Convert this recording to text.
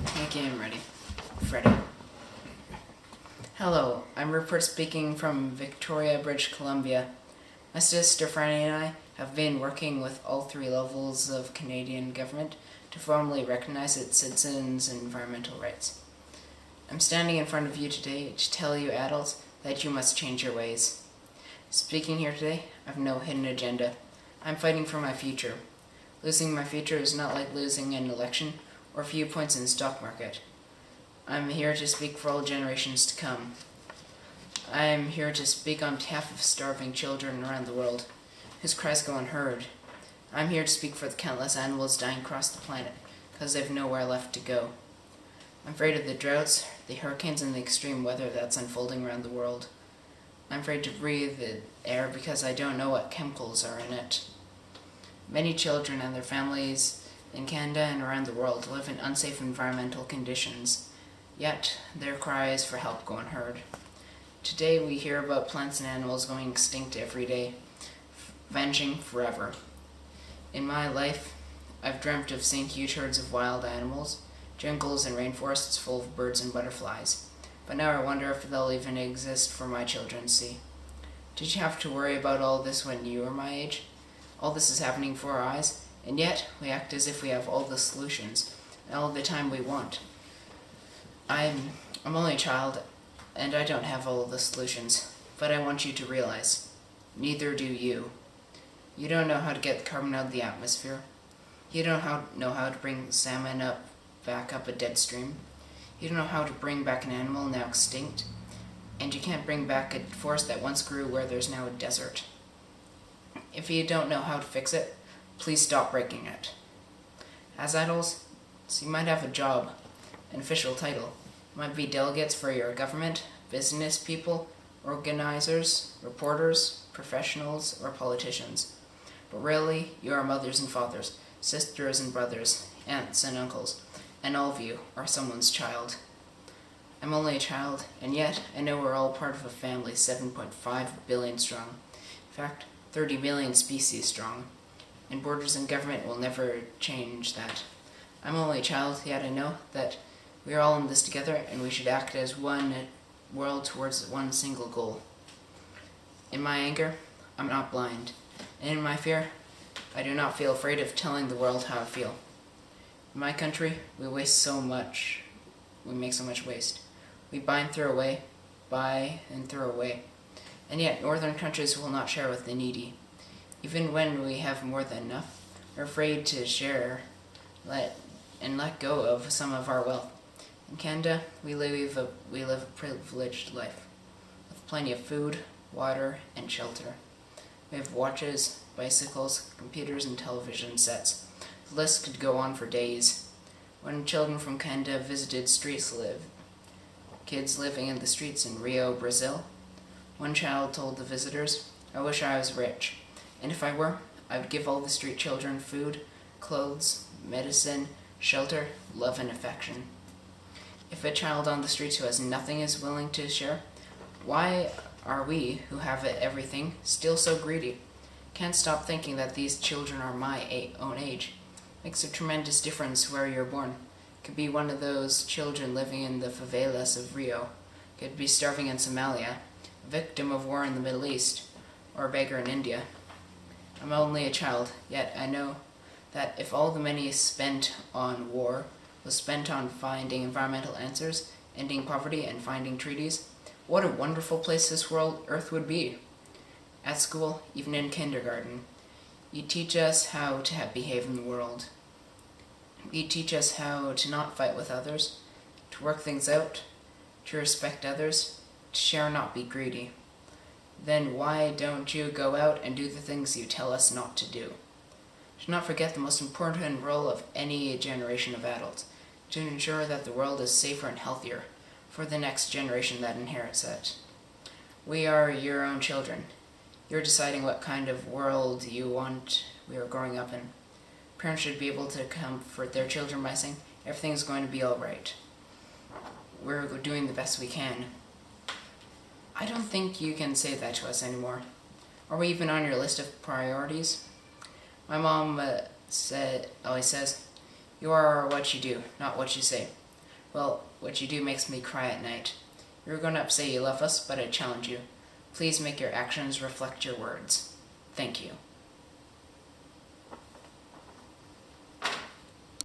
Okay, I'm ready. Freddy. Hello, I'm Rupert speaking from Victoria, British Columbia. My sister Franny and I have been working with all three levels of Canadian government to formally recognize its citizens' and environmental rights. I'm standing in front of you today to tell you adults that you must change your ways. Speaking here today, I have no hidden agenda. I'm fighting for my future. Losing my future is not like losing an election or a few points in the stock market. I'm here to speak for all generations to come. I'm here to speak on behalf of starving children around the world, whose cries go unheard. I'm here to speak for the countless animals dying across the planet, because they've nowhere left to go. I'm afraid of the droughts, the hurricanes, and the extreme weather that's unfolding around the world. I'm afraid to breathe the air because I don't know what chemicals are in it. Many children and their families in Canada and around the world live in unsafe environmental conditions, yet their cries for help go unheard. Today we hear about plants and animals going extinct every day, vanishing forever. In my life, I've dreamt of seeing huge herds of wild animals, jungles and rainforests full of birds and butterflies, but now I wonder if they'll even exist for my children to see. Did you have to worry about all this when you were my age? All this is happening before our eyes, and yet we act as if we have all the solutions and all the time we want. I'm only a child, and I don't have all the solutions, but I want you to realize, neither do you. You don't know how to get the carbon out of the atmosphere. You don't know how to bring salmon back up a dead stream. You don't know how to bring back an animal now extinct, and you can't bring back a forest that once grew where there's now a desert. If you don't know how to fix it, please stop breaking it. As adults, so you might have a job, an official title. You might be delegates for your government, business people, organizers, reporters, professionals, or politicians. But really, you are mothers and fathers, sisters and brothers, aunts and uncles, and all of you are someone's child. I'm only a child, and yet I know we're all part of a family 7.5 billion strong. In fact, 30 million species strong, and borders and government will never change that. I'm only a child, yet I know that we are all in this together, and we should act as one world towards one single goal. In my anger, I'm not blind, and in my fear, I do not feel afraid of telling the world how I feel. In my country, we waste so much. We make so much waste. We buy and throw away, and yet northern countries will not share with the needy. Even when we have more than enough, we're afraid to share, let go of some of our wealth. In Canada, we live a privileged life, with plenty of food, water, and shelter. We have watches, bicycles, computers, and television sets. The list could go on for days. When children from Canada visited kids living in the streets in Rio, Brazil, one child told the visitors, "I wish I was rich, and if I were, I would give all the street children food, clothes, medicine, shelter, love, and affection." If a child on the streets who has nothing is willing to share, why are we, who have everything, still so greedy? Can't stop thinking that these children are my own age. Makes a tremendous difference where you're born. Could be one of those children living in the favelas of Rio. Could be starving in Somalia, a victim of war in the Middle East, or a beggar in India. I'm only a child, yet I know that if all the money spent on war was spent on finding environmental answers, ending poverty, and finding treaties, what a wonderful place this Earth would be. At school, even in kindergarten, you teach us how to behave in the world. You teach us how to not fight with others, to work things out, to respect others, to share and not be greedy. Then why don't you go out and do the things you tell us not to do? Do not forget the most important role of any generation of adults, to ensure that the world is safer and healthier for the next generation that inherits it. We are your own children. You're deciding what kind of world you want we are growing up in. Parents should be able to comfort their children by saying, everything is going to be all right. We're doing the best we can. I don't think you can say that to us anymore. Are we even on your list of priorities? My mom always says, you are what you do, not what you say. Well, what you do makes me cry at night. You're grown-ups say you love us, but I challenge you. Please make your actions reflect your words. Thank you.